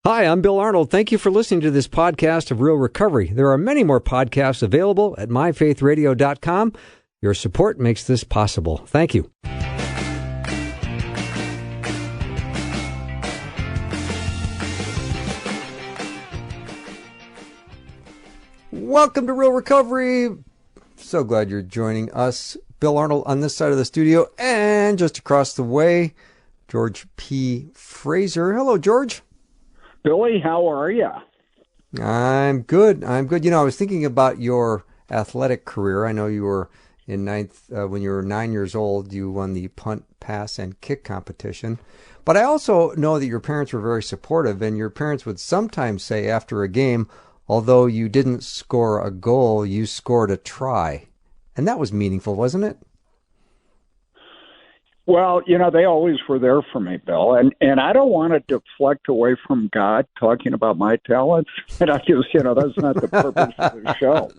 Hi, I'm Bill Arnold. Thank you for listening to this podcast of Real Recovery. There are many more podcasts available at myfaithradio.com. Your support makes this possible. Thank you. Welcome to Real Recovery. So glad you're joining us. Bill Arnold on this side of the studio, and just across the way, George P. Fraser. Hello, George. Billy, how are you? I'm good. You know, I was thinking about your athletic career. I know you were in ninth, when you were 9 years old, you won the punt, pass, and kick competition. But I also know that your parents were very supportive, and your parents would sometimes say after a game, although you didn't score a goal, you scored a try. And that was meaningful, wasn't it? Well, you know, they always were there for me, Bill. And I don't want to deflect away from God talking about my talents. And I just, you know, that's not the purpose of the show.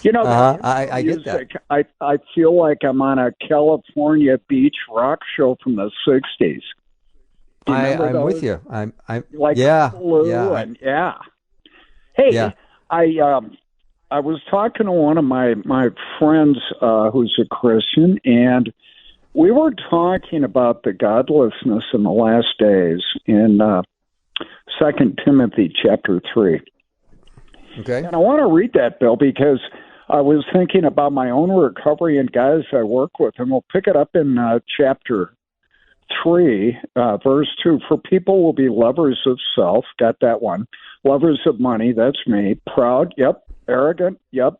You know, I get that. I feel like I'm on a California beach rock show from the 60s. I'm with you. I'm like yeah, Blue yeah. And yeah. Hey, yeah. I was talking to one of my friends who's a Christian, and we were talking about the godlessness in the last days in 2 Timothy chapter 3. Okay. And I want to read that, Bill, because I was thinking about my own recovery and guys I work with, and we'll pick it up in chapter 3, verse 2. For people will be lovers of self, got that one. Lovers of money, that's me. Proud, yep. Arrogant, yep.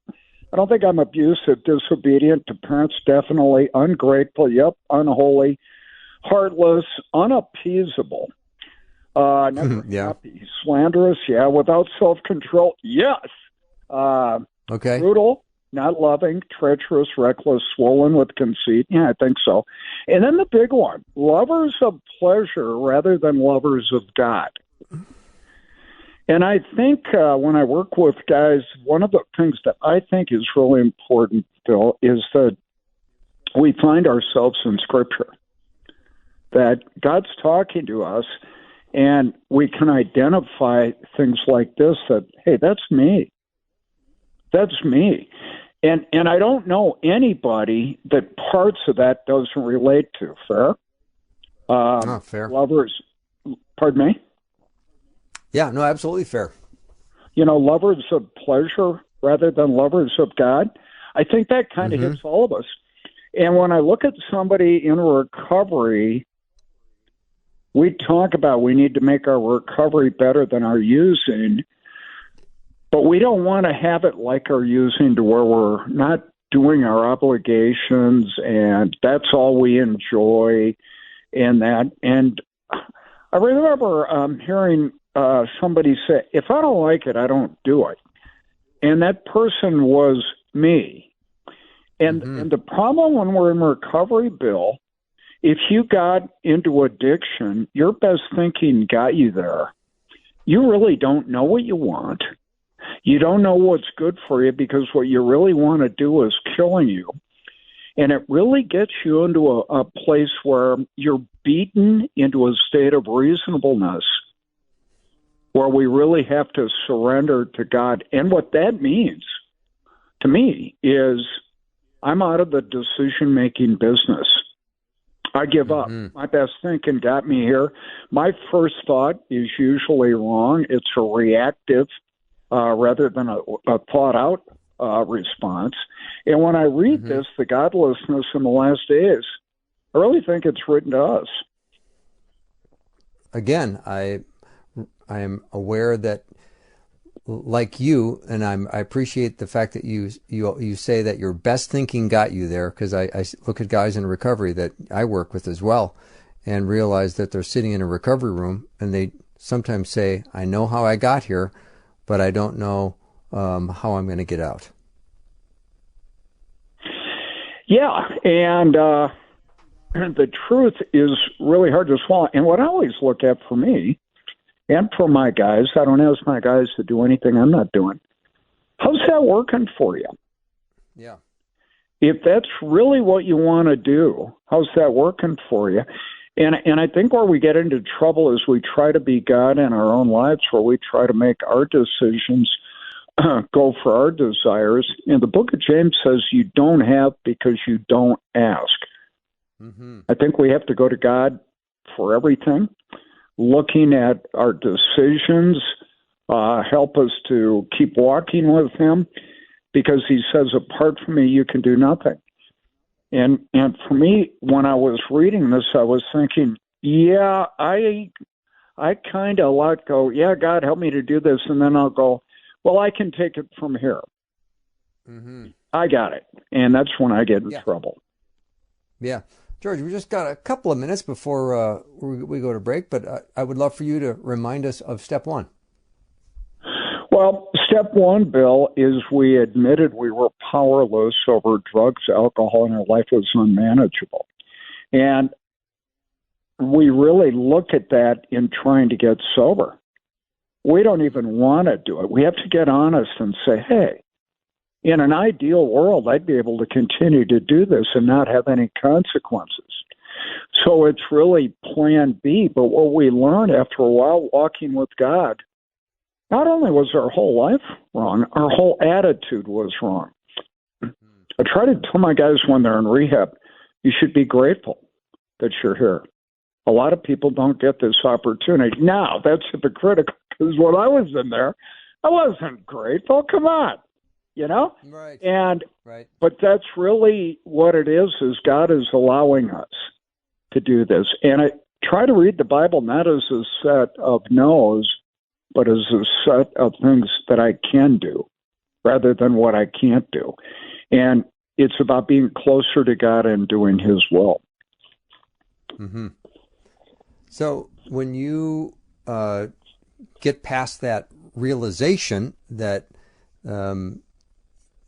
I don't think I'm abusive, disobedient to parents, definitely. Ungrateful, yep. Unholy, heartless, unappeasable. Never happy. Slanderous, yeah. Without self-control, yes. Okay. Brutal, not loving, treacherous, reckless, swollen with conceit. Yeah, I think so. And then the big one, lovers of pleasure rather than lovers of God. And I think when I work with guys, one of the things that I think is really important, Bill, is that we find ourselves in Scripture, that God's talking to us, and we can identify things like this, that, hey, that's me. That's me. And I don't know anybody that parts of that doesn't relate to. Fair? Fair. Lovers, pardon me? Yeah, no, absolutely fair. You know, lovers of pleasure rather than lovers of God. I think that kind of hits all of us. And when I look at somebody in recovery, we talk about we need to make our recovery better than our using, but we don't want to have it like our using to where we're not doing our obligations and that's all we enjoy and that. And I remember hearing somebody say, if I don't like it, I don't do it. And that person was me. And the problem when we're in recovery, Bill, if you got into addiction, your best thinking got you there. You really don't know what you want. You don't know what's good for you because what you really want to do is killing you. And it really gets you into a place where you're beaten into a state of reasonableness, where we really have to surrender to God. And what that means to me is I'm out of the decision-making business. I give up. My best thinking got me here. My first thought is usually wrong. It's a reactive rather than a thought-out response. And when I read this, the godlessness in the last days, I really think it's written to us. Again, I am aware that, like you, and I appreciate the fact that you say that your best thinking got you there, because I look at guys in recovery that I work with as well and realize that they're sitting in a recovery room and they sometimes say, I know how I got here, but I don't know how I'm going to get out. Yeah, and the truth is really hard to swallow. And what I always look at for me, and for my guys, I don't ask my guys to do anything I'm not doing. How's that working for you? Yeah. If that's really what you want to do, how's that working for you? And I think where we get into trouble is we try to be God in our own lives, where we try to make our decisions go for our desires. And the book of James says you don't have because you don't ask. Mm-hmm. I think we have to go to God for everything, looking at our decisions, help us to keep walking with him, because he says, apart from me, you can do nothing. And for me, when I was reading this, I was thinking, yeah, I kind of let go, yeah, God, help me to do this. And then I'll go, well, I can take it from here. Mm-hmm. I got it. And that's when I get in trouble. Yeah. George, we just got a couple of minutes before we go to break, but I would love for you to remind us of step one. Well, step one, Bill, is we admitted we were powerless over drugs, alcohol, and our life was unmanageable. And we really look at that in trying to get sober. We don't even want to do it. We have to get honest and say, hey, in an ideal world, I'd be able to continue to do this and not have any consequences. So it's really plan B. But what we learn after a while walking with God, not only was our whole life wrong, our whole attitude was wrong. I try to tell my guys when they're in rehab, you should be grateful that you're here. A lot of people don't get this opportunity. Now, that's hypocritical, because when I was in there, I wasn't grateful. Come on. You know? Right. But that's really what it is God is allowing us to do this. And I try to read the Bible not as a set of no's, but as a set of things that I can do rather than what I can't do. And it's about being closer to God and doing his will. Mm-hmm. So when you get past that realization that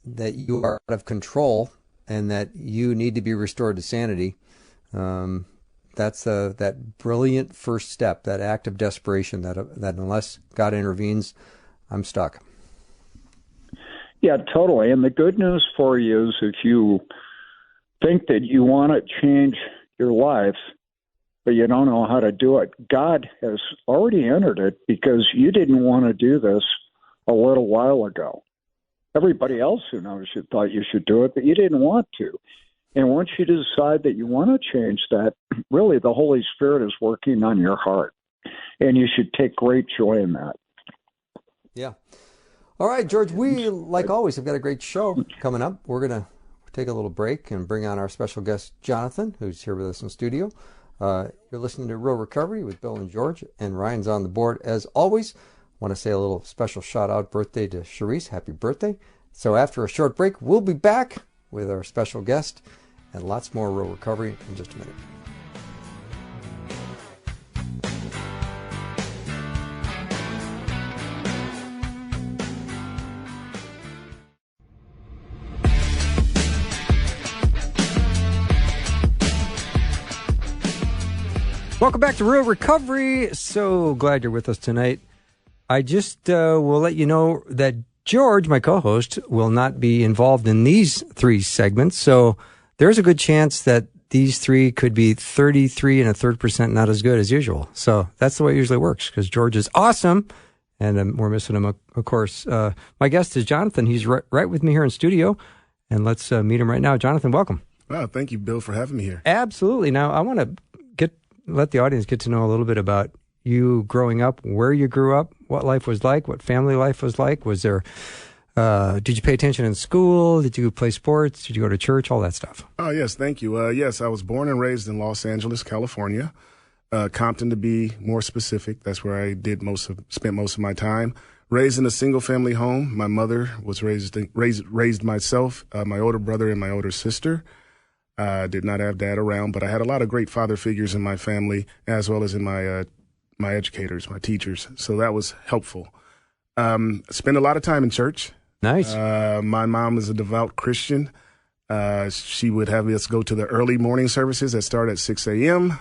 that you are out of control and that you need to be restored to sanity, that's that brilliant first step, that act of desperation, that unless God intervenes, I'm stuck. Yeah, totally. And the good news for you is if you think that you want to change your life, but you don't know how to do it, God has already entered it, because you didn't want to do this a little while ago. Everybody else who knows you thought you should do it, but you didn't want to. And once you decide that you want to change that, really the Holy Spirit is working on your heart. And you should take great joy in that. Yeah. All right, George, we, like always, have got a great show coming up. We're going to take a little break and bring on our special guest, Johnathan, who's here with us in studio. You're listening to Real Recovery with Bill and George, and Ryan's on the board as always. Want to say a little special shout-out birthday to Cherise. Happy birthday. So after a short break, we'll be back with our special guest and lots more Real Recovery in just a minute. Welcome back to Real Recovery. So glad you're with us tonight. I just will let you know that George, my co-host, will not be involved in these three segments. So there's a good chance that these three could be 33 1/3% not as good as usual. So that's the way it usually works, because George is awesome, and we're missing him, of course. My guest is Johnathan. He's right with me here in studio, and let's meet him right now. Johnathan, welcome. Wow, thank you, Bill, for having me here. Absolutely. Now, I want to let the audience get to know a little bit about you growing up, where you grew up, what life was like, what family life was like. Was there, did you pay attention in school? Did you play sports? Did you go to church? All that stuff. Oh, yes, thank you. Yes, I was born and raised in Los Angeles, California, Compton to be more specific. That's where I spent most of my time. Raised in a single family home. My mother was raised myself, my older brother and my older sister. Did not have dad around, but I had a lot of great father figures in my family, as well as in my educators, my teachers. So that was helpful. Spent a lot of time in church. Nice. My mom is a devout Christian. She would have us go to the early morning services that start at 6 a.m.,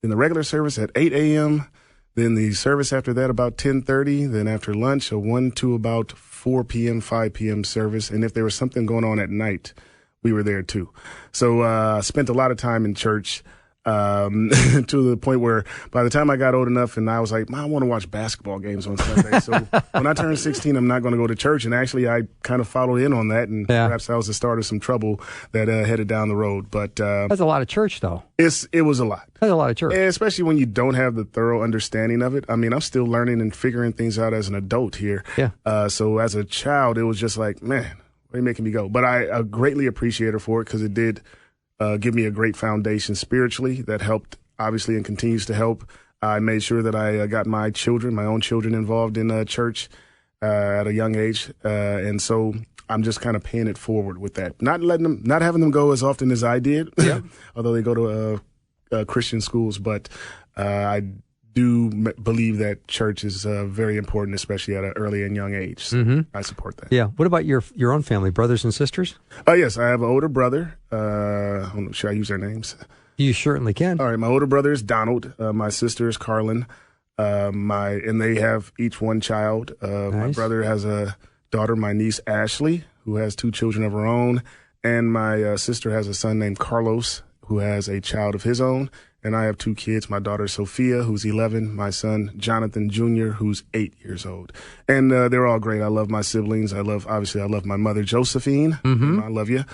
then the regular service at 8 a.m., then the service after that about 10:30, then after lunch, a 1 to about 4 p.m., 5 p.m. service. And if there was something going on at night, we were there too. So spent a lot of time in church. to the point where by the time I got old enough and I was like, Mom, I want to watch basketball games on Sunday. So when I turned 16, I'm not going to go to church. And actually, I kind of followed in on that. And perhaps that was the start of some trouble that headed down the road. But that's a lot of church, though. It was a lot. That's a lot of church. And especially when you don't have the thorough understanding of it. I mean, I'm still learning and figuring things out as an adult here. Yeah. So as a child, it was just like, man, why are you making me go? But I greatly appreciate her for it because it did give me a great foundation spiritually that helped, obviously, and continues to help. I made sure that I got my own children involved in church at a young age. And so I'm just kind of paying it forward with that. Not having them go as often as I did, although they go to Christian schools. But I do believe that church is very important, especially at an early and young age. So I support that. Yeah. What about your own family, brothers and sisters? Yes, I have an older brother. Should I use their names? You certainly can. All right, my older brother is Donald. My sister is Carlin. And they have each one child. Nice. My brother has a daughter, my niece Ashley, who has 2 children of her own, and my sister has a son named Carlos, who has a child of his own. And I have 2 kids, my daughter Sophia, who's 11, my son Johnathan Jr., who's 8 years old. And they're all great. I love my siblings. I love my mother Josephine. I love you.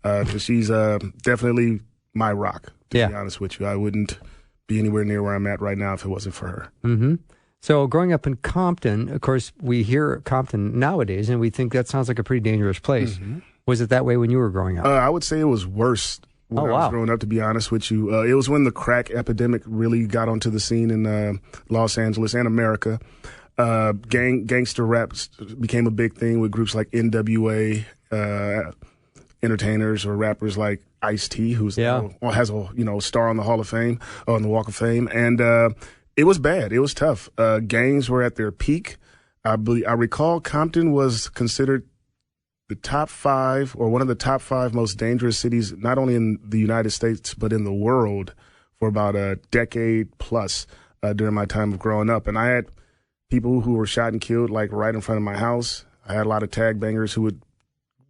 'Cause she's definitely my rock, to be honest with you. I wouldn't be anywhere near where I'm at right now if it wasn't for her. So growing up in Compton, of course, we hear Compton nowadays, and we think that sounds like a pretty dangerous place. Was it that way when you were growing up? I would say it was worse when I was growing up, to be honest with you. It was when the crack epidemic really got onto the scene in Los Angeles and America. Gangster rap became a big thing with groups like NWA, entertainers or rappers like Ice-T, who's has a star on the Hall of Fame, on the Walk of Fame, and it was bad. It was tough. Gangs were at their peak. I recall Compton was considered the top 5 or one of the top 5 most dangerous cities, not only in the United States, but in the world for about a decade plus during my time of growing up. And I had people who were shot and killed like right in front of my house. I had a lot of tag bangers who would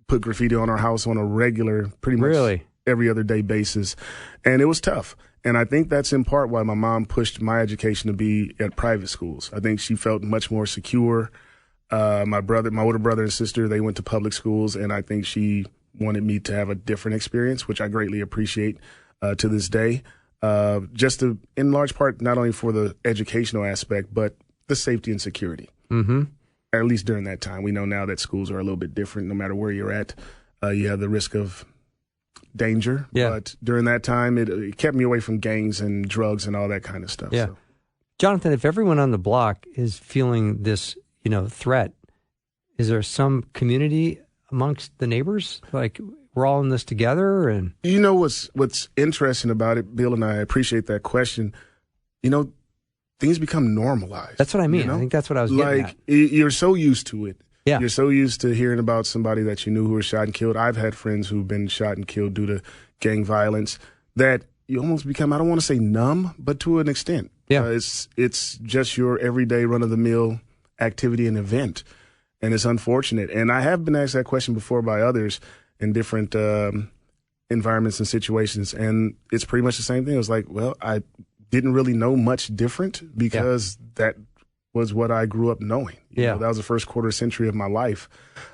put graffiti on our house on a regular, pretty much every other day basis. And it was tough. And I think that's in part why my mom pushed my education to be at private schools. I think she felt much more secure. My older brother and sister, they went to public schools, and I think she wanted me to have a different experience, which I greatly appreciate to this day. Just to, in large part, not only for the educational aspect, but the safety and security. At least during that time. We know now that schools are a little bit different. No matter where you're at, you have the risk of danger. But during that time, it kept me away from gangs and drugs and all that kind of stuff. So. Johnathan, if everyone on the block is feeling this threat, is there some community amongst the neighbors? Like, we're all in this together? And what's interesting about it, Bill, and I appreciate that question, things become normalized. That's what I mean. I think that's what I was getting at. You're so used to it. Yeah. You're so used to hearing about somebody that you knew who was shot and killed. I've had friends who've been shot and killed due to gang violence that you almost become, I don't want to say numb, but to an extent. Yeah. It's just your everyday run-of-the-mill activity and event, and it's unfortunate. And I have been asked that question before by others in different environments and situations, and it's pretty much the same thing. It was like, well, I didn't really know much different because that was what I grew up knowing. That was the first quarter century of my life.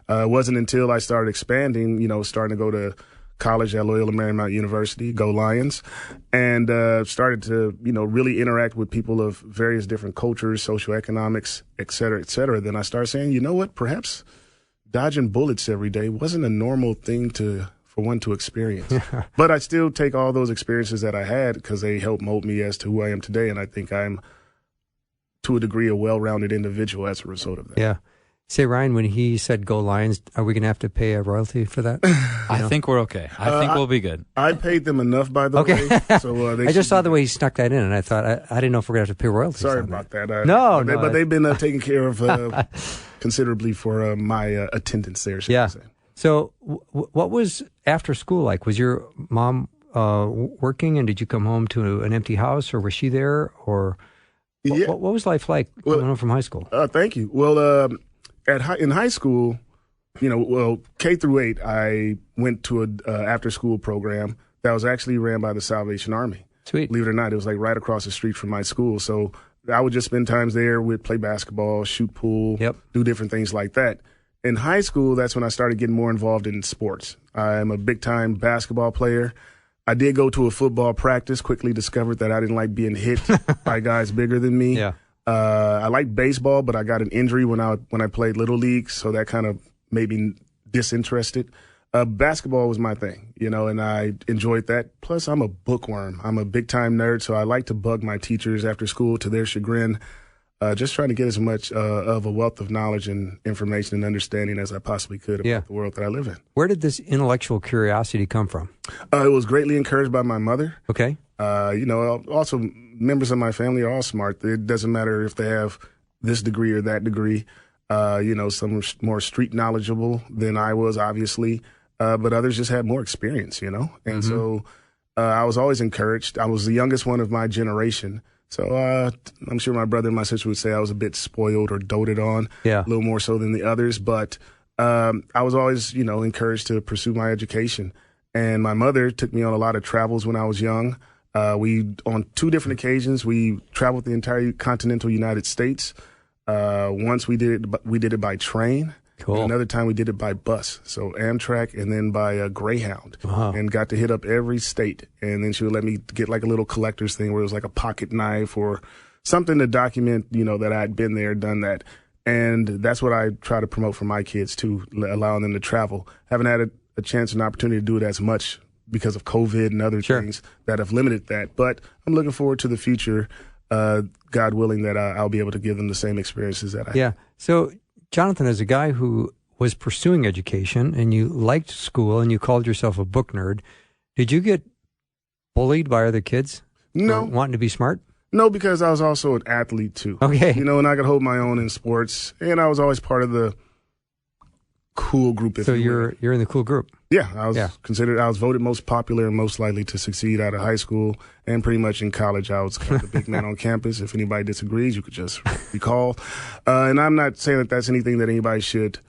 It wasn't until I started expanding, starting to go to college at Loyola Marymount University, go Lions, and started to, really interact with people of various different cultures, socioeconomics, et cetera, then I started saying, you know what, perhaps dodging bullets every day wasn't a normal thing for one to experience. But I still take all those experiences that I had because they helped mold me as to who I am today, and I think I'm, to a degree, a well-rounded individual as a result of that. Yeah. Say, Ryan, when he said go Lions, are we going to have to pay a royalty for that? I think we're okay. I think we'll be good. I paid them enough, by the way. So I just saw the way he snuck that in, and I thought, I didn't know if we're going to have to pay royalties. Sorry about that. But they've been taken care of considerably for my attendance there. Yeah. So what was after school like? Was your mom working, and did you come home to an empty house, or was she there? Or what was life like coming home from high school? Thank you. Well, in high school, K through 8, I went to a after school program that was actually ran by the Salvation Army. Sweet. Believe it or not, it was like right across the street from my school. So I would just spend times there. We'd play basketball, shoot pool, do different things like that. In high school, that's when I started getting more involved in sports. I'm a big-time basketball player. I did go to a football practice, quickly discovered that I didn't like being hit by guys bigger than me. Yeah. I liked baseball, but I got an injury when I played Little League, so that kind of made me disinterested. Basketball was my thing, and I enjoyed that. Plus, I'm a bookworm. I'm a big-time nerd, so I like to bug my teachers after school to their chagrin. Just trying to get as much of a wealth of knowledge and information and understanding as I possibly could about the world that I live in. Where did this intellectual curiosity come from? It was greatly encouraged by my mother. Okay. Also, members of my family are all smart. It doesn't matter if they have this degree or that degree. Some are more street knowledgeable than I was, obviously, but others just had more experience, And so I was always encouraged. I was the youngest one of my generation. So I'm sure my brother and my sister would say I was a bit spoiled or doted on, a little more so than the others. But I was always, encouraged to pursue my education. And my mother took me on a lot of travels when I was young. On 2 different occasions, we traveled the entire continental United States. Once we did it by train. Cool. And another time we did it by bus, so Amtrak, and then by Greyhound, and got to hit up every state. And then she would let me get like a little collector's thing where it was like a pocket knife or something to document, that I'd been there, done that. And that's what I try to promote for my kids too, allowing them to travel. Haven't had a chance and opportunity to do it as much because of COVID and other things that have limited that. But I'm looking forward to the future, God willing, that I'll be able to give them the same experiences that I had. Yeah. So Johnathan, as a guy who was pursuing education and you liked school and you called yourself a book nerd, did you get bullied by other kids? No. Wanting to be smart? No, because I was also an athlete too. Okay. And I could hold my own in sports, and I was always part of the cool group. So you're in the cool group. Yeah, I was voted most popular and most likely to succeed out of high school, and pretty much in college I was kind of the big man on campus. If anybody disagrees, you could just recall. And I'm not saying that that's anything that anybody should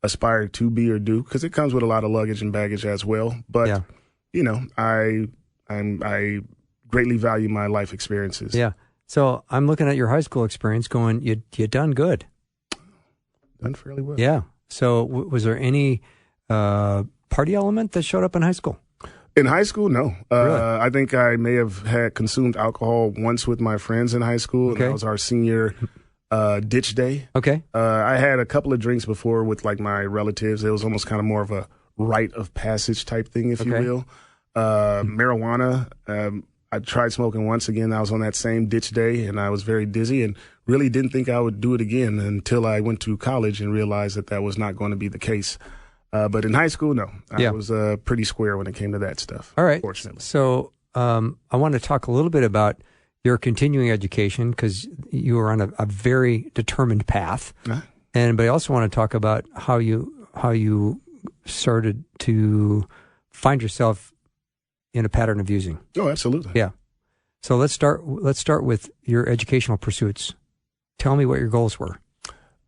aspire to be or do, because it comes with a lot of luggage and baggage as well. But I greatly value my life experiences. Yeah. So I'm looking at your high school experience, going, you done good. Done fairly well. Yeah. So was there any party element that showed up in high school? In high school, no. Really? I think I may have had consumed alcohol once with my friends in high school. Okay. And that was our senior ditch day. Okay. I had a couple of drinks before with like my relatives. It was almost kind of more of a rite of passage type thing, if you will. Marijuana. I tried smoking once again. I was on that same ditch day, and I was very dizzy and really didn't think I would do it again until I went to college and realized that was not going to be the case. But in high school, no. I was pretty square when it came to that stuff. All right. Fortunately. So I want to talk a little bit about your continuing education, because you were on a very determined path. But I also want to talk about how you started to find yourself in a pattern of using. Oh, absolutely. Yeah. So let's start with your educational pursuits. Tell me what your goals were.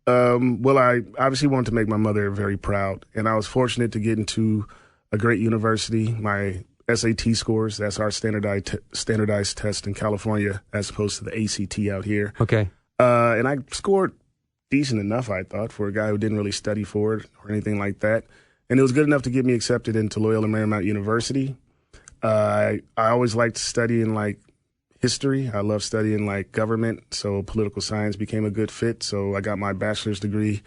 Well, I obviously wanted to make my mother very proud, and I was fortunate to get into a great university. My SAT scores, that's our standardized test in California as opposed to the ACT out here. Okay. And I scored decent enough, I thought, for a guy who didn't really study for it or anything like that. And it was good enough to get me accepted into Loyola Marymount University. I always liked studying like history. I love studying like government, so political science became a good fit. So I got my bachelor's degree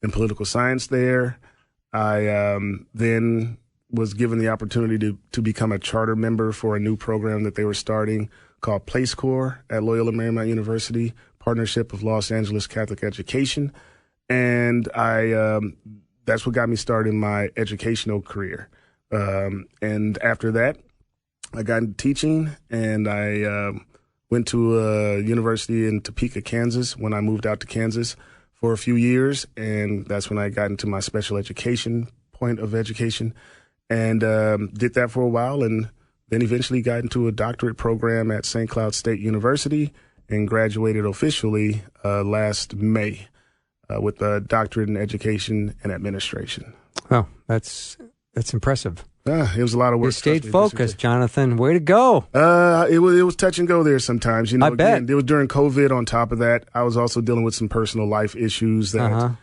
in political science there. I then was given the opportunity to become a charter member for a new program that they were starting called Place Corps at Loyola Marymount University, Partnership of Los Angeles Catholic Education. And that's what got me started in my educational career. And after that, I got into teaching, and I went to a university in Topeka, Kansas when I moved out to Kansas for a few years. And that's when I got into my special education point of education, and did that for a while, and then eventually got into a doctorate program at St. Cloud State University and graduated officially last May with a doctorate in education and administration. Oh, that's impressive. It was a lot of work. You stayed focused, Johnathan. Way to go. It was touch and go there sometimes. You know, I bet. Again, it was during COVID. On top of that, I was also dealing with some personal life issues that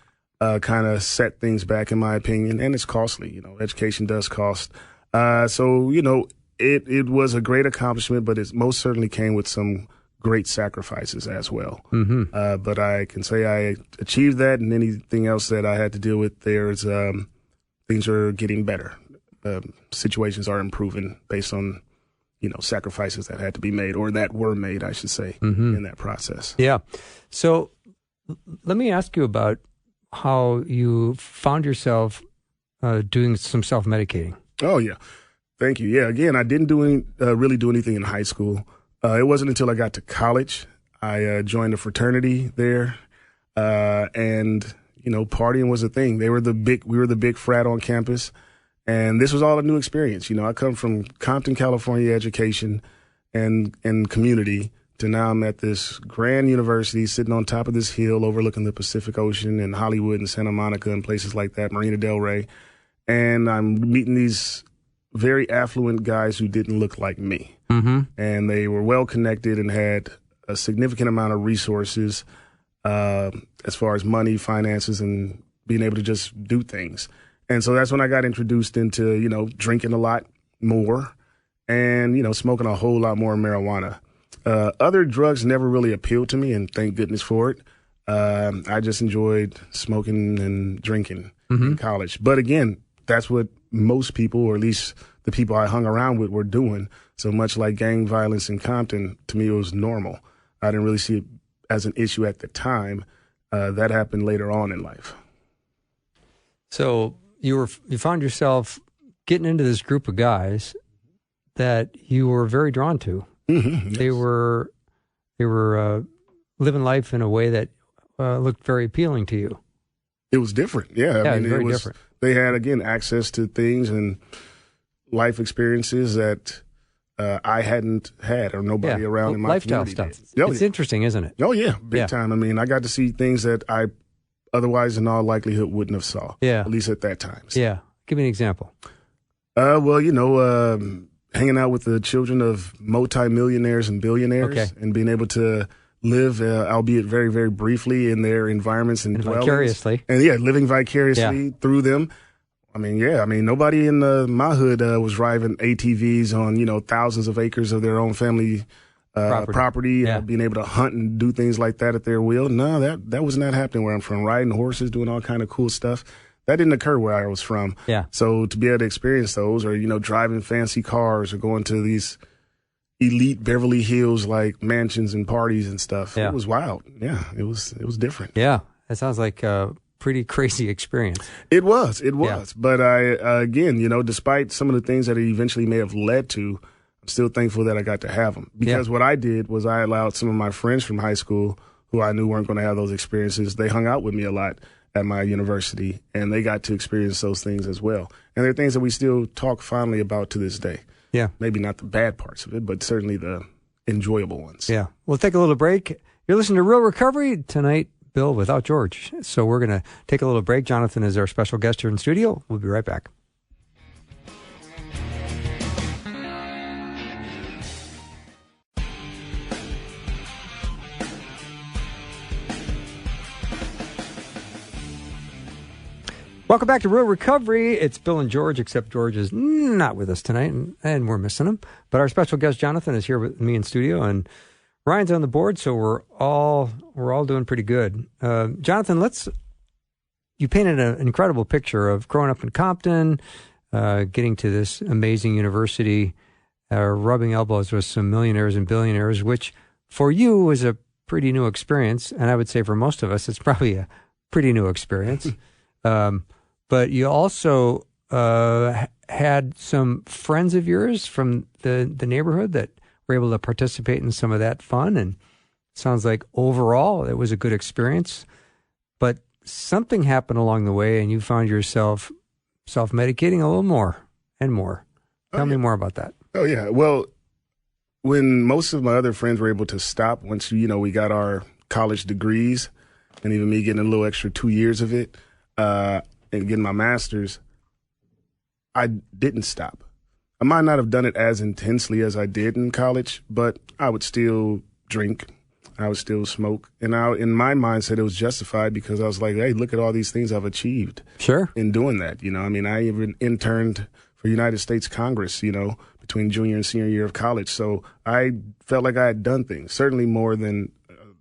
kind of set things back, in my opinion, and it's costly. You know, education does cost. So, you know, it was a great accomplishment, but it most certainly came with some great sacrifices as well. But I can say I achieved that, and anything else that I had to deal with there is things are getting better. Situations are improving based on, you know, sacrifices that had to be made, or that were made, I should say, in that process. Yeah. So let me ask you about how you found yourself doing some self-medicating. Oh, yeah. Thank you. Yeah, again, I didn't really do anything in high school. It wasn't until I got to college. I joined a fraternity there, and, you know, partying was a thing. We were the big frat on campus. And this was all a new experience. You know, I come from Compton, California education and community to now I'm at this grand university sitting on top of this hill overlooking the Pacific Ocean and Hollywood and Santa Monica and places like that, Marina Del Rey. And I'm meeting these very affluent guys who didn't look like me. And they were well connected and had a significant amount of resources as far as money, finances, and being able to just do things. And so that's when I got introduced into, you know, drinking a lot more and, you know, smoking a whole lot more marijuana. Other drugs never really appealed to me, and thank goodness for it. I just enjoyed smoking and drinking in college. But again, that's what most people, or at least the people I hung around with, were doing. So much like gang violence in Compton, to me, it was normal. I didn't really see it as an issue at the time. That happened later on in life. So you found yourself getting into this group of guys that you were very drawn to. Yes. They were living life in a way that looked very appealing to you. It was different. Yeah. I mean, it was different. They had, again, access to things and life experiences that I hadn't had, or nobody around in my lifestyle community stuff. did. It's interesting, isn't it? Oh, yeah. Big time. I mean, I got to see things that I otherwise in all likelihood wouldn't have saw. Yeah. At least at that time. So. Yeah. Give me an example. Well, you know, hanging out with the children of multimillionaires and billionaires and being able to live, albeit very, very briefly, in their environments and vicariously. And living vicariously through them. I mean, nobody in my hood was driving ATVs on, you know, thousands of acres of their own family property, being able to hunt and do things like that at their will. No, that was not happening where I'm from. Riding horses, doing all kind of cool stuff. That didn't occur where I was from. Yeah. So to be able to experience those, or, you know, driving fancy cars, or going to these elite Beverly Hills like mansions and parties and stuff, it was wild. Yeah, it was different. Yeah, that sounds like a pretty crazy experience. It was. Yeah. But I, again, you know, despite some of the things that it eventually may have led to, I'm still thankful that I got to have them. Because what I did was I allowed some of my friends from high school who I knew weren't going to have those experiences. They hung out with me a lot at my university, and they got to experience those things as well. And they're things that we still talk fondly about to this day. Yeah. Maybe not the bad parts of it, but certainly the enjoyable ones. Yeah. We'll take a little break. You're listening to Real Recovery tonight, Bill, without George. So we're going to take a little break. Johnathan is our special guest here in studio. We'll be right back. Welcome back to Real Recovery. It's Bill and George, except George is not with us tonight, and we're missing him. But our special guest, Johnathan, is here with me in studio, and Ryan's on the board, so we're all doing pretty good. Johnathan, you painted an incredible picture of growing up in Compton, getting to this amazing university, rubbing elbows with some millionaires and billionaires, which for you was a pretty new experience, and I would say for most of us, it's probably a pretty new experience. But you also had some friends of yours from the neighborhood that were able to participate in some of that fun, and it sounds like overall it was a good experience. But something happened along the way, and you found yourself self-medicating a little more and more. Tell me more about that. Oh, yeah. Well, when most of my other friends were able to stop, once, you know, we got our college degrees, and even me getting a little extra 2 years of it, and getting my master's, I didn't stop. I might not have done it as intensely as I did in college, but I would still drink. I would still smoke. And in my mindset, it was justified because I was like, hey, look at all these things I've achieved. Sure. In doing that. I mean, I even interned for United States Congress, between junior and senior year of college. So I felt like I had done things, certainly more than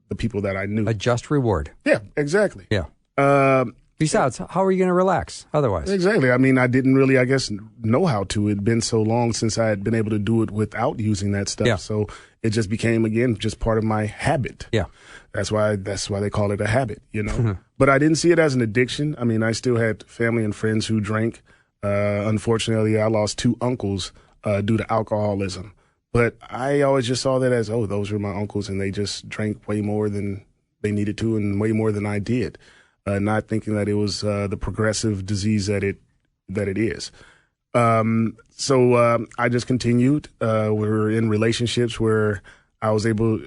the people that I knew. A just reward. Yeah, exactly. Yeah. Besides, how are you going to relax otherwise? Exactly. I mean, I didn't really, I guess, know how to. It'd been so long since I had been able to do it without using that stuff. Yeah. So it just became, again, just part of my habit. Yeah. That's why they call it a habit, But I didn't see it as an addiction. I mean, I still had family and friends who drank. Unfortunately, I lost 2 uncles due to alcoholism. But I always just saw that as, those were my uncles, and they just drank way more than they needed to and way more than I did. Not thinking that it was the progressive disease that it is. So I just continued. We were in relationships where I was able,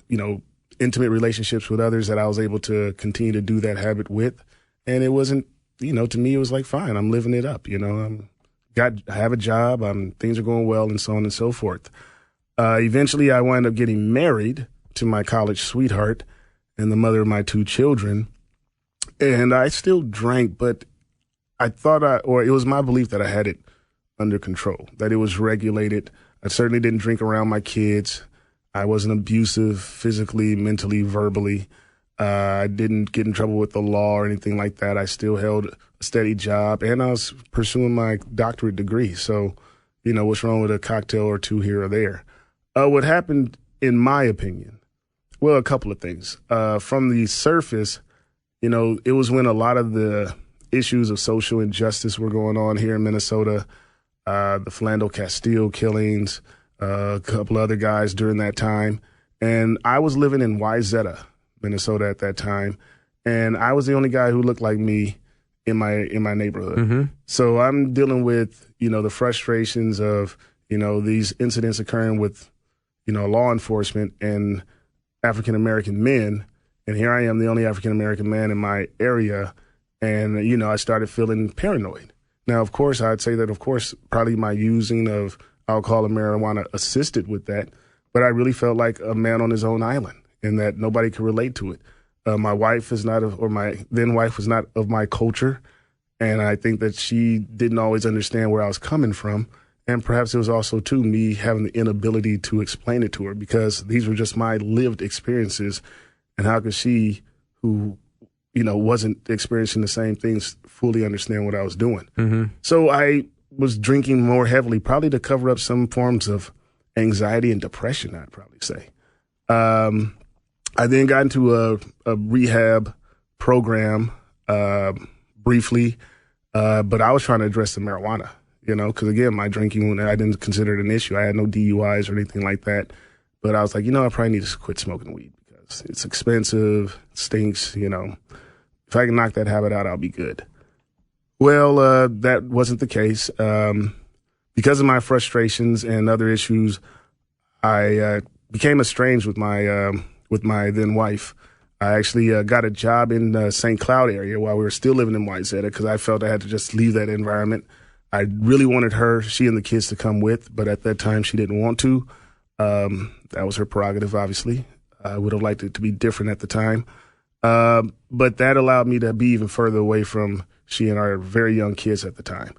intimate relationships with others that I was able to continue to do that habit with. And it wasn't, to me, it was like, fine, I'm living it up. I have a job, things are going well, and so on and so forth. Eventually, I wound up getting married to my college sweetheart and the mother of my 2 children. And I still drank, but I thought it was my belief that I had it under control, that it was regulated. I certainly didn't drink around my kids. I wasn't abusive physically, mentally, verbally. I didn't get in trouble with the law or anything like that. I still held a steady job, and I was pursuing my doctorate degree. So, what's wrong with a cocktail or 2 here or there? What happened, in my opinion, well, a couple of things. From the surface, it was when a lot of the issues of social injustice were going on here in Minnesota, the Philando Castile killings, a couple other guys during that time. And I was living in Wayzata, Minnesota at that time, and I was the only guy who looked like me in my neighborhood. Mm-hmm. So I'm dealing with, the frustrations of, these incidents occurring with, law enforcement and African-American men. And here I am, the only African-American man in my area. And, I started feeling paranoid. Now, of course, I'd say that, probably my using of alcohol and marijuana assisted with that. But I really felt like a man on his own island and that nobody could relate to it. My wife is not my then wife was not of my culture. And I think that she didn't always understand where I was coming from. And perhaps it was also, too, me having the inability to explain it to her because these were just my lived experiences. And how could she, who, wasn't experiencing the same things, fully understand what I was doing? Mm-hmm. So I was drinking more heavily, probably to cover up some forms of anxiety and depression, I'd probably say. I then got into a rehab program briefly, but I was trying to address the marijuana, because, again, my drinking, I didn't consider it an issue. I had no DUIs or anything like that. But I was like, I probably need to quit smoking weed. It's expensive, it stinks, If I can knock that habit out, I'll be good. Well, that wasn't the case. Because of my frustrations and other issues, I became estranged with my then wife. I actually got a job in the St. Cloud area while we were still living in Wayzata because I felt I had to just leave that environment. I really wanted she and the kids to come with, but at that time she didn't want to. That was her prerogative, obviously. I would have liked it to be different at the time. But that allowed me to be even further away from she and our very young kids at the time.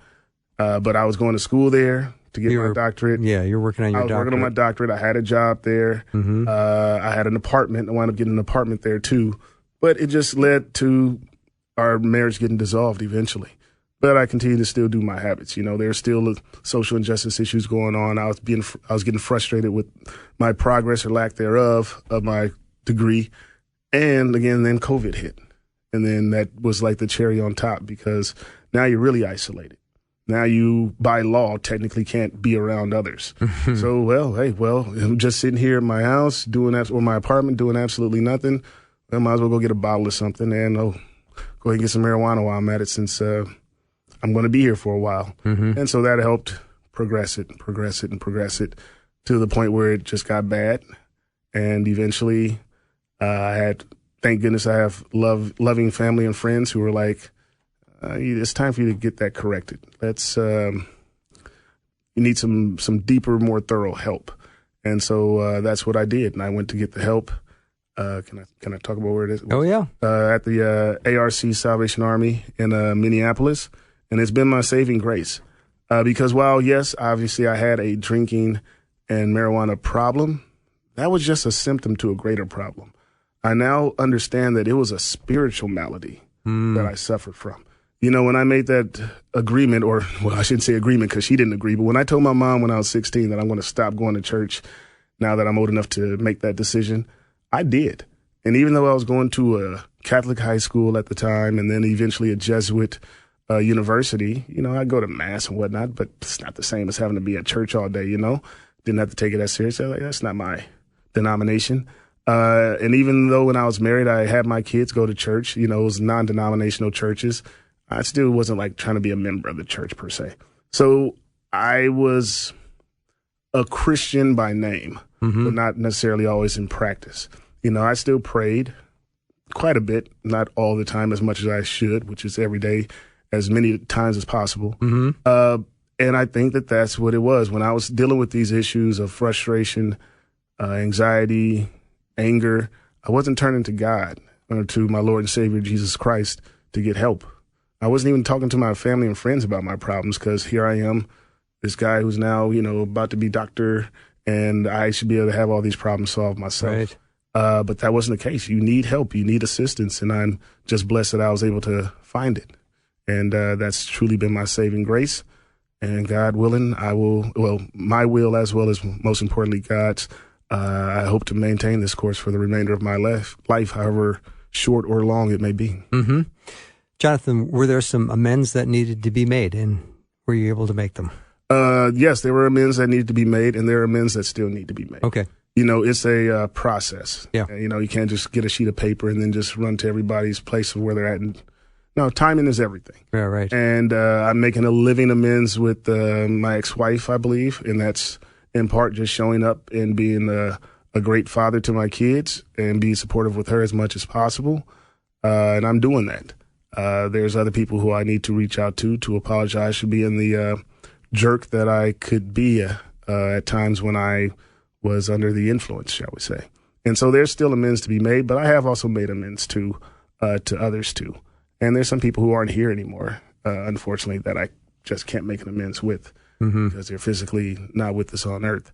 But I was going to school there to get my doctorate. Yeah, you're working on your doctorate. I was working on my doctorate. I had a job there. Mm-hmm. I had an apartment. I wound up getting an apartment there, too. But it just led to our marriage getting dissolved eventually. But I continue to still do my habits. There's still social injustice issues going on. I was getting frustrated with my progress or lack thereof of my degree. And again, then COVID hit. And then that was like the cherry on top because now you're really isolated. Now you, by law, technically can't be around others. So, I'm just sitting here in my house or my apartment doing absolutely nothing. I might as well go get a bottle of something and go ahead and get some marijuana while I'm at it since I'm going to be here for a while. Mm-hmm. And so that helped progress it to the point where it just got bad. And eventually thank goodness I have loving family and friends who were like, it's time for you to get that corrected. Let's you need some deeper, more thorough help. And so that's what I did. And I went to get the help. Can I talk about where it is? Oh, yeah. At the ARC Salvation Army in Minneapolis. And it's been my saving grace. Because while, yes, obviously I had a drinking and marijuana problem, that was just a symptom to a greater problem. I now understand that it was a spiritual malady that I suffered from. You know, when I made that agreement, or, well, I shouldn't say agreement because she didn't agree, but when I told my mom when I was 16 that I'm going to stop going to church now that I'm old enough to make that decision, I did. And even though I was going to a Catholic high school at the time and then eventually a Jesuit university, you know, I go to mass and whatnot, but it's not the same as having to be at church all day, you know. Didn't have to take it that seriously. Like, that's not my denomination. And even though when I was married, I had my kids go to church, you know, it was non-denominational churches, I still wasn't like trying to be a member of the church per se. So I was a Christian by name, but not necessarily always in practice. You know, I still prayed quite a bit, not all the time as much as I should, which is every day, as many times as possible. And I think that that's what it was. When I was dealing with these issues of frustration, anxiety, anger, I wasn't turning to God or to my Lord and Savior, Jesus Christ, to get help. I wasn't even talking to my family and friends about my problems because here I am, this guy who's now, you know, about to be doctor, and I should be able to have all these problems solved myself. Right. But that wasn't the case. You need help. You need assistance. And I'm just blessed that I was able to find it. And that's truly been my saving grace. And God willing, I will, well, my will as well as most importantly God's, I hope to maintain this course for the remainder of my life, however short or long it may be. Johnathan, were there some amends that needed to be made, and were you able to make them? Yes, there were amends that needed to be made, and there are amends that still need to be made. Okay. You know, it's a process. Yeah. You know, you can't just get a sheet of paper and then just run to everybody's place of where they're at. And no, timing is everything. Yeah, right. And I'm making a living amends with my ex-wife, I believe, and that's in part just showing up and being a great father to my kids and be supportive with her as much as possible. And I'm doing that. There's other people who I need to reach out to apologize for being the jerk that I could be at times when I was under the influence, shall we say. And so there's still amends to be made, but I have also made amends to others too. And there's some people who aren't here anymore, unfortunately, that I just can't make an amends with because they're physically not with us on earth.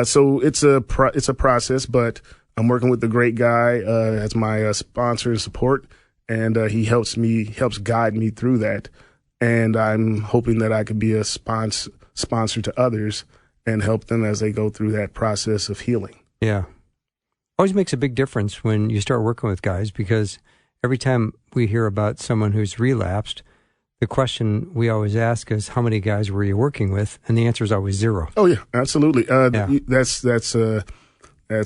So it's a process, but I'm working with the great guy as my sponsor and support, and he helps guide me through that. And I'm hoping that I could be a sponsor to others and help them as they go through that process of healing. Yeah. Always makes a big difference when you start working with guys, because every time we hear about someone who's relapsed, the question we always ask is, how many guys were you working with? And the answer is always zero. Oh, yeah, absolutely. That's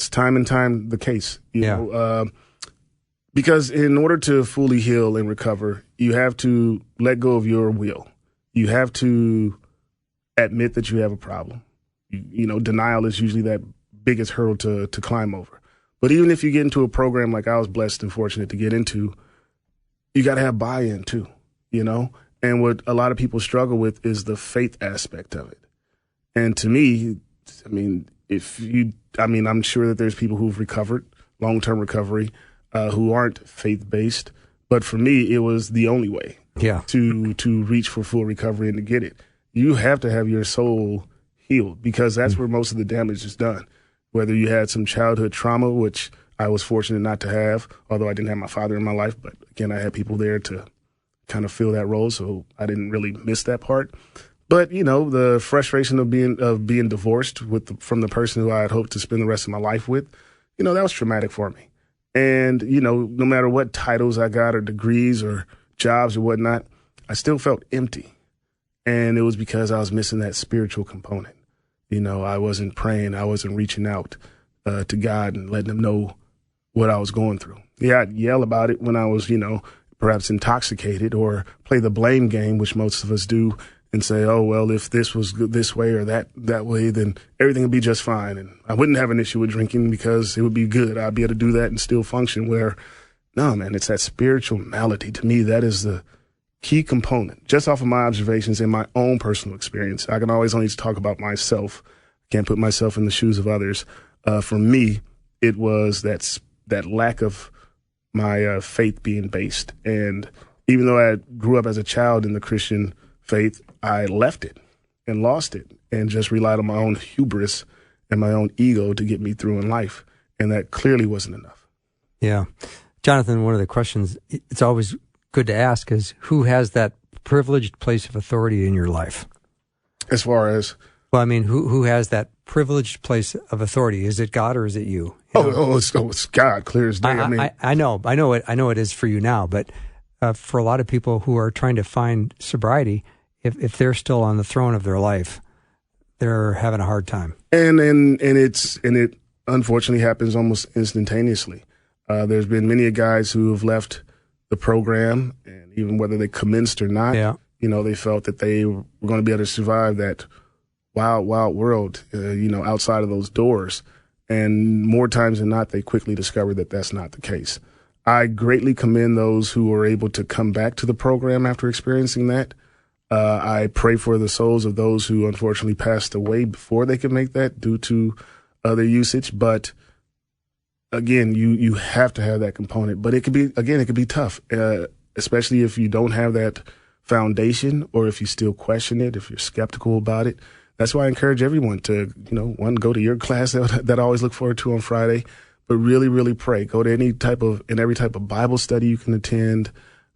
time and time the case. You know, because in order to fully heal and recover, you have to let go of your will. You have to admit that you have a problem. You know, denial is usually that biggest hurdle to climb over. But even if you get into a program like I was blessed and fortunate to get into, you got to have buy-in too, you know? And what a lot of people struggle with is the faith aspect of it. And to me, I mean, I'm sure that there's people who've recovered, long-term recovery, who aren't faith-based. But for me, it was the only way to reach for full recovery and to get it. You have to have your soul healed, because that's where most of the damage is done. Whether you had some childhood trauma, which I was fortunate not to have, although I didn't have my father in my life, but again, I had people there to kind of fill that role, so I didn't really miss that part. But, you know, the frustration of being divorced from the person who I had hoped to spend the rest of my life with, you know, that was traumatic for me. And, you know, no matter what titles I got or degrees or jobs or whatnot, I still felt empty. And it was because I was missing that spiritual component. You know, I wasn't praying. I wasn't reaching out to God and letting him know what I was going through. Yeah, I'd yell about it when I was, you know, perhaps intoxicated, or play the blame game, which most of us do, and say, oh, well, if this was this way or that way, then everything would be just fine. And I wouldn't have an issue with drinking because it would be good. I'd be able to do that and still function. Where, no, man, it's that spiritual malady. To me, that is the key component, just off of my observations and my own personal experience. I can always only talk about myself. Can't put myself in the shoes of others. For me, it was that lack of my faith being based. And even though I grew up as a child in the Christian faith, I left it and lost it and just relied on my own hubris and my own ego to get me through in life. And that clearly wasn't enough. Yeah. Johnathan, one of the questions it's always good to ask is, who has that privileged place of authority in your life? As far as? Well, I mean, who has that privileged place of authority? Is it God or is it you? It's God, clear as day. I know it is for you now, but for a lot of people who are trying to find sobriety, if they're still on the throne of their life, they're having a hard time. And it unfortunately happens almost instantaneously. There's been many guys who have left the program, and even whether they commenced or not, they felt that they were going to be able to survive that wild, wild world, outside of those doors. And more times than not, they quickly discovered that that's not the case. I greatly commend those who are able to come back to the program after experiencing that. I pray for the souls of those who unfortunately passed away before they could make that due to other usage. But again, you have to have that component. But it could be tough, especially if you don't have that foundation, or if you still question it, if you're skeptical about it. That's why I encourage everyone to, go to your class that I always look forward to on Friday, but really, really pray. Go to every type of Bible study you can attend.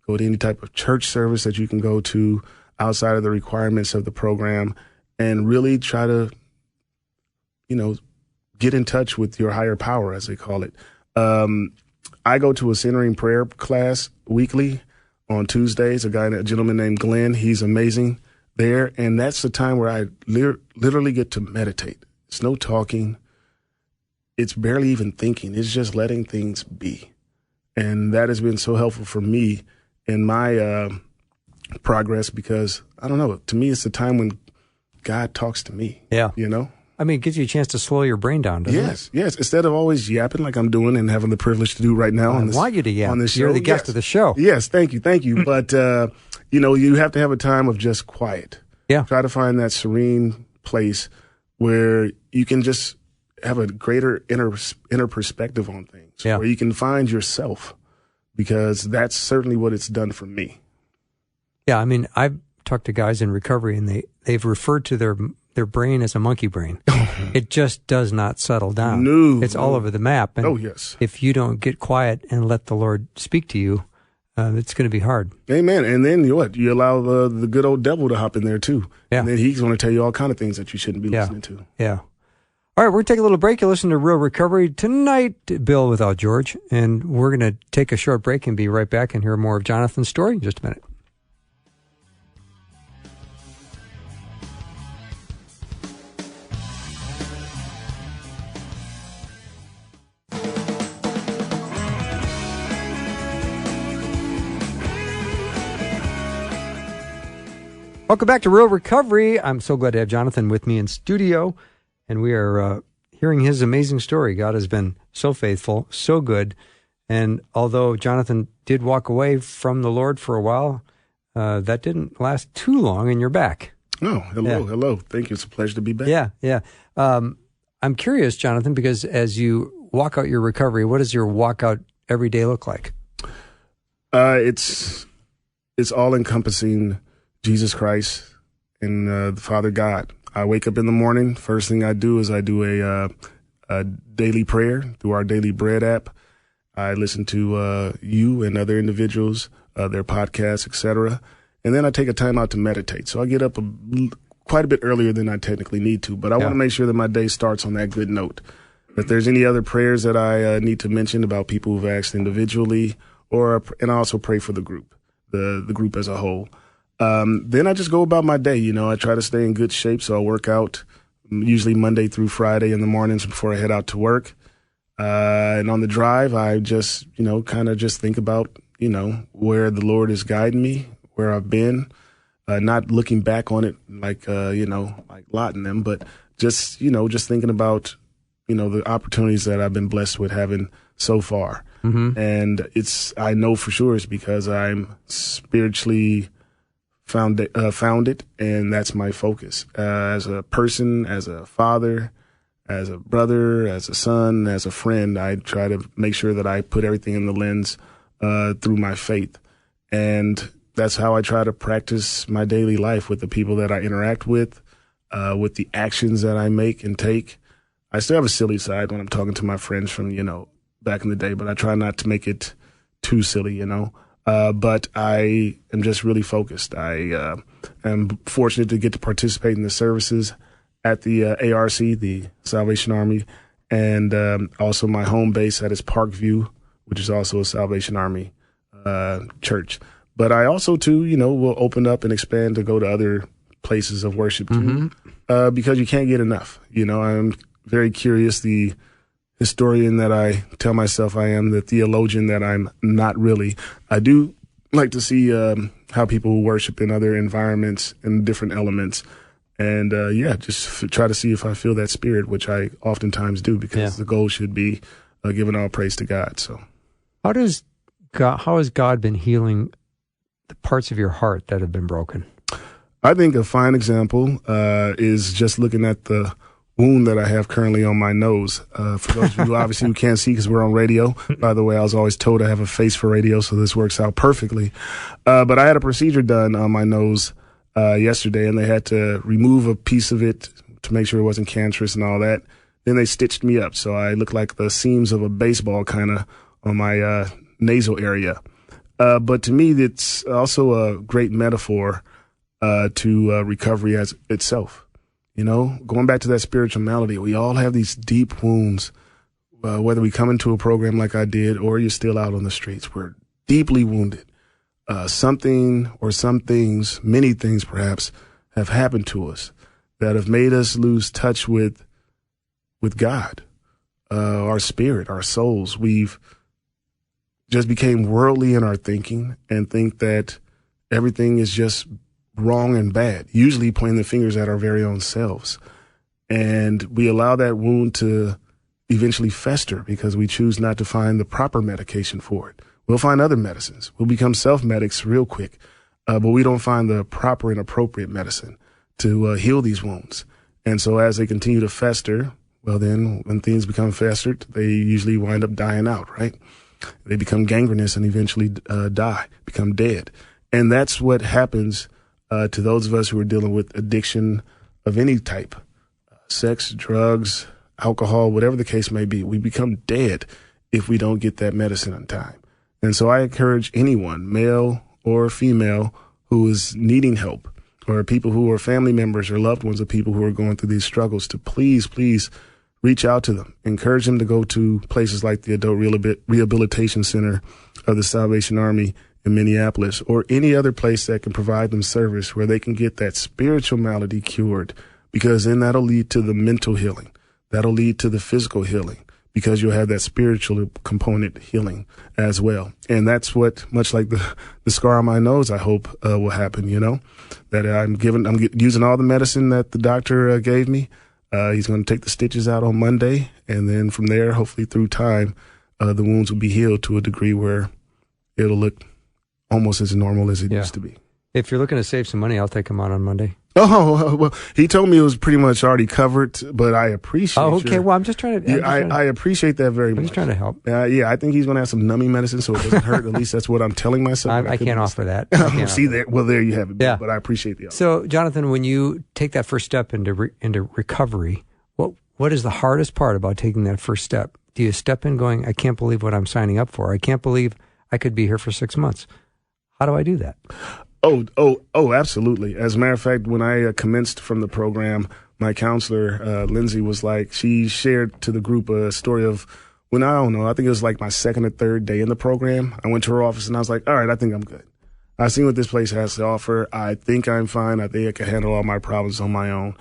Go to any type of church service that you can go to outside of the requirements of the program, and really try to, get in touch with your higher power, as they call it. I go to a centering prayer class weekly on Tuesdays. A gentleman named Glenn, he's amazing there. And that's the time where I literally get to meditate. It's no talking. It's barely even thinking. It's just letting things be. And that has been so helpful for me in my progress, because, I don't know, to me, it's the time when God talks to me. Yeah. I mean, it gives you a chance to slow your brain down, doesn't it? Yes. Instead of always yapping like I'm doing and having the privilege to do right now I want you to yap. On this show. You're the guest of the show. Yes, thank you. But, you have to have a time of just quiet. Yeah. Try to find that serene place where you can just have a greater inner perspective on things, where you can find yourself, because that's certainly what it's done for me. Yeah, I mean, I've talked to guys in recovery, and they've referred to their brain as a monkey brain. It just does not settle down. No. It's all over the map. And yes. if you don't get quiet and let the Lord speak to you, it's going to be hard. Amen. And then you allow the good old devil to hop in there too. Yeah. And then he's going to tell you all kind of things that you shouldn't be listening to. Yeah. All right, we're going to take a little break. You'll listen to Real Recovery tonight, Bill without George. And we're going to take a short break and be right back and hear more of Jonathan's story in just a minute. Welcome back to Real Recovery. I'm so glad to have Johnathan with me in studio, and we are hearing his amazing story. God has been so faithful, so good, and although Johnathan did walk away from the Lord for a while, that didn't last too long, and you're back. Oh, hello. Thank you. It's a pleasure to be back. Yeah. I'm curious, Johnathan, because as you walk out your recovery, what does your walkout every day look like? It's all-encompassing Jesus Christ and the Father God. I wake up in the morning. First thing I do is I do a daily prayer through our Daily Bread app. I listen to you and other individuals, their podcasts, etc. And then I take a time out to meditate. So I get up quite a bit earlier than I technically need to, but I want to make sure that my day starts on that good note. If there's any other prayers that I need to mention about people who've asked individually, and I also pray for the group, the group as a whole. Then I just go about my day. I try to stay in good shape. So I work out usually Monday through Friday in the mornings before I head out to work. And on the drive, I just, kind of just think about, where the Lord is guiding me, where I've been, not looking back on it like Lot and them, but just thinking about, the opportunities that I've been blessed with, having so far. And I know for sure it's because I'm spiritually founded, and that's my focus. As a person, as a father, as a brother, as a son, as a friend, I try to make sure that I put everything in the lens through my faith. And that's how I try to practice my daily life with the people that I interact with the actions that I make and take. I still have a silly side when I'm talking to my friends from, back in the day, but I try not to make it too silly, but I am just really focused. I am fortunate to get to participate in the services at the ARC, the Salvation Army, and also my home base that is Parkview, which is also a Salvation Army church. But I also, too, will open up and expand to go to other places of worship, too, because you can't get enough. I'm very curious, the historian that I tell myself I am, the theologian that I'm not really. I do like to see how people worship in other environments and different elements. And, just try to see if I feel that spirit, which I oftentimes do, because the goal should be giving all praise to God. So how has God been healing the parts of your heart that have been broken? I think a fine example is just looking at the wound that I have currently on my nose. For those of you obviously who can't see because we're on radio. By the way, I was always told I have a face for radio, so this works out perfectly. But I had a procedure done on my nose yesterday, and they had to remove a piece of it to make sure it wasn't cancerous and all that. Then they stitched me up, so I look like the seams of a baseball kind of on my nasal area. But to me, it's also a great metaphor to recovery as itself. Going back to that spiritual malady, we all have these deep wounds, whether we come into a program like I did or you're still out on the streets. We're deeply wounded. Something or some things, many things perhaps, have happened to us that have made us lose touch with God, our spirit, our souls. We've just became worldly in our thinking and think that everything is just wrong and bad, usually pointing the fingers at our very own selves. And we allow that wound to eventually fester because we choose not to find the proper medication for it. We'll find other medicines. We'll become self-medics real quick, but we don't find the proper and appropriate medicine to heal these wounds. And so as they continue to fester, well, then when things become festered, they usually wind up dying out, right? They become gangrenous and eventually die, become dead. And that's what happens to those of us who are dealing with addiction of any type, sex, drugs, alcohol, whatever the case may be. We become dead if we don't get that medicine on time. And so I encourage anyone, male or female, who is needing help, or people who are family members or loved ones of people who are going through these struggles, to please reach out to them. Encourage them to go to places like the Adult Rehabilitation Center of the Salvation Army in Minneapolis, or any other place that can provide them service where they can get that spiritual malady cured, because then that'll lead to the mental healing. That'll lead to the physical healing, because you'll have that spiritual component healing as well. And that's what, much like the scar on my nose, I hope will happen, that I'm using all the medicine that the doctor gave me. He's going to take the stitches out on Monday. And then from there, hopefully through time, the wounds will be healed to a degree where it'll look almost as normal as it used to be. If you're looking to save some money, I'll take him out on Monday. Oh, well, he told me it was pretty much already covered, but I appreciate well, I'm just trying to... I appreciate that very much. I'm just trying to help. I think he's going to have some numbing medicine so it doesn't hurt. At least that's what I'm telling myself. I can't offer that. See, there you have it. Yeah. But I appreciate the offer. So, Johnathan, when you take that first step into recovery, what is the hardest part about taking that first step? Do you step in going, I can't believe what I'm signing up for. I can't believe I could be here for 6 months. How do I do that? Oh, absolutely. As a matter of fact, when I commenced from the program, my counselor, Lindsay, was like, she shared to the group a story of when, I don't know, I think it was like my second or third day in the program. I went to her office and I was like, all right, I think I'm good. I've seen what this place has to offer. I think I'm fine. I think I can handle all my problems on my own,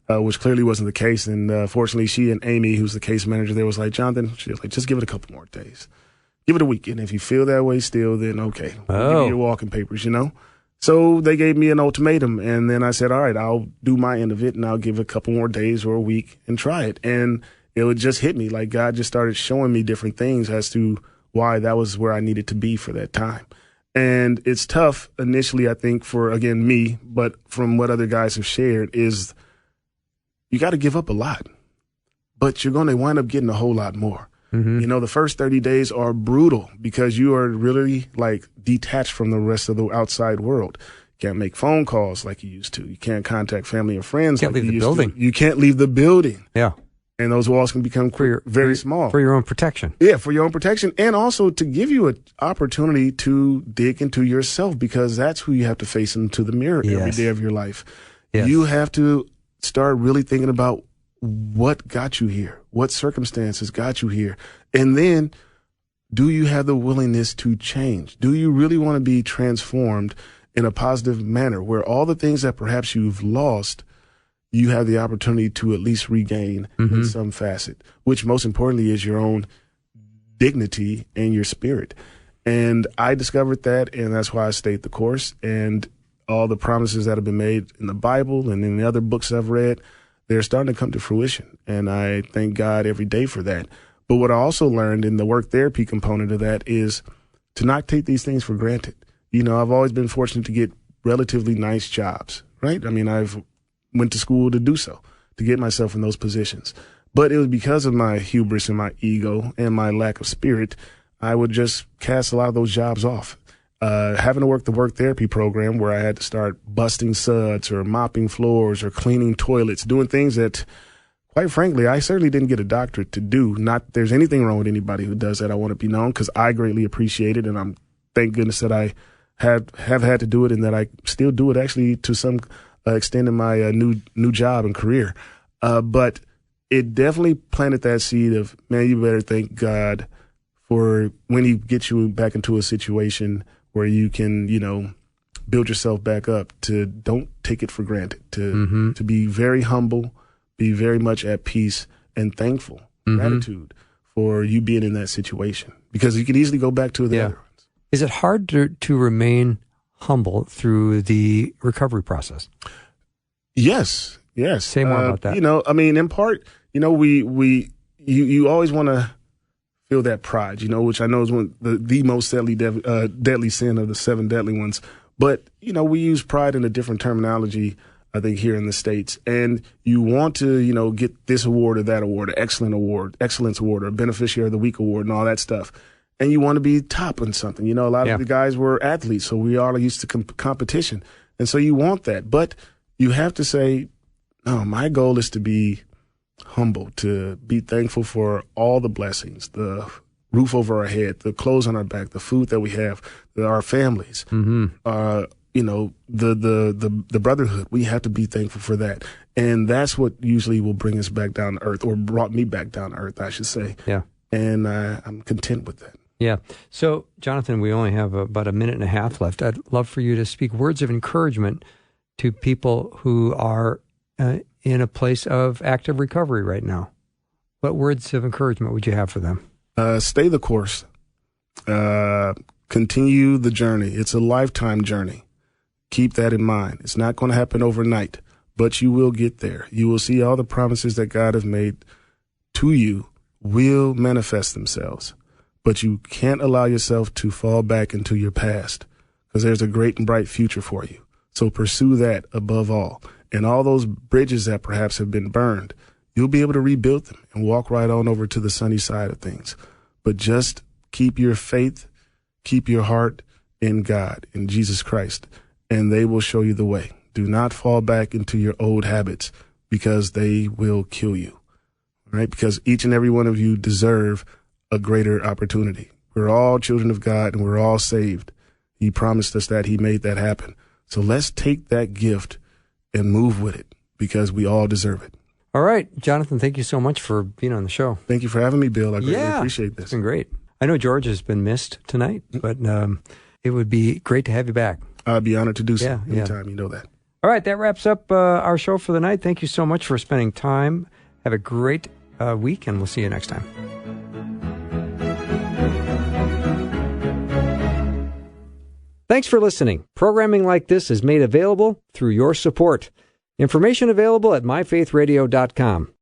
which clearly wasn't the case. And fortunately, she and Amy, who's the case manager there, was like, Johnathan, she was like, just give it a couple more days. Give it a week. And if you feel that way still, then okay. We'll give you your walking papers, So they gave me an ultimatum, and then I said, all right, I'll do my end of it, and I'll give it a couple more days or a week and try it. And it would just hit me. Like God just started showing me different things as to why that was where I needed to be for that time. And it's tough initially, I think, for, again, me, but from what other guys have shared is you got to give up a lot, but you're going to wind up getting a whole lot more. Mm-hmm. You know, the first 30 days are brutal because you are really like detached from the rest of the outside world. You can't make phone calls like you used to. You can't contact family and friends Can't like leave you the used building. to. You can't leave the building. Yeah. And those walls can become very small. For your own protection. Yeah, for your own protection, and also to give you an opportunity to dig into yourself, because that's who you have to face into the mirror every Yes. day of your life. Yes. You have to start really thinking about what got you here, what circumstances got you here, and then do you have the willingness to change? Do you really want to be transformed in a positive manner where all the things that perhaps you've lost, you have the opportunity to at least regain in some facet, which most importantly is your own dignity and your spirit. And I discovered that, and that's why I stayed the course. And all the promises that have been made in the Bible and in the other books I've read, they're starting to come to fruition. And I thank God every day for that. But what I also learned in the work therapy component of that is to not take these things for granted. You know, I've always been fortunate to get relatively nice jobs, right? I mean, I've went to school to do so, to get myself in those positions. But it was because of my hubris and my ego and my lack of spirit, I would just cast a lot of those jobs off. Having to work the work therapy program where I had to start busting suds or mopping floors or cleaning toilets, doing things that, quite frankly, I certainly didn't get a doctorate to do. Not that there's anything wrong with anybody who does that. I want to be known because I greatly appreciate it. And I'm thank goodness that I have had to do it and that I still do it actually to some extent in my new job and career. But it definitely planted that seed of, man, you better thank God for when he gets you back into a situation where you can, you know, build yourself back up, to don't take it for granted, to be very humble, be very much at peace and thankful, gratitude for you being in that situation, because you can easily go back to the other ones. Is it hard to remain humble through the recovery process? Yes. Say more about that. You know, I mean, in part, you know, you always want to feel that pride, you know, which I know is one the most deadly sin of the 7 deadly ones. But, you know, we use pride in a different terminology, I think, here in the States. And you want to, you know, get this award or that award, an excellence award, or a beneficiary of the week award and all that stuff. And you want to be top in something. You know, a lot of the guys were athletes, so we all are used to competition. And so you want that. But you have to say, no, my goal is to be humble, to be thankful for all the blessings, the roof over our head, the clothes on our back, the food that we have, our families, you know, the brotherhood. We have to be thankful for that. And that's what usually will bring us back down to earth, or brought me back down to earth, I should say. Yeah. And I'm content with that. Yeah. So, Johnathan, we only have about a minute and a half left. I'd love for you to speak words of encouragement to people who are in a place of active recovery right now. What words of encouragement would you have for them? Stay the course. Continue the journey. It's a lifetime journey. Keep that in mind. It's not going to happen overnight, but you will get there. You will see all the promises that God has made to you will manifest themselves. But you can't allow yourself to fall back into your past, because there's a great and bright future for you. So pursue that above all. And all those bridges that perhaps have been burned, you'll be able to rebuild them and walk right on over to the sunny side of things. But just keep your faith, keep your heart in God, in Jesus Christ, and they will show you the way. Do not fall back into your old habits, because they will kill you. All right? Because each and every one of you deserve a greater opportunity. We're all children of God and we're all saved. He promised us that. He made that happen. So let's take that gift and move with it, because we all deserve it. All right. Johnathan, thank you so much for being on the show. Thank you for having me, Bill. I greatly appreciate this. It's been great. I know George has been missed tonight, but it would be great to have you back. I'd be honored to do so anytime. Yeah. You know that. All right. That wraps up our show for the night. Thank you so much for spending time. Have a great week, and we'll see you next time. Thanks for listening. Programming like this is made available through your support. Information available at myfaithradio.com.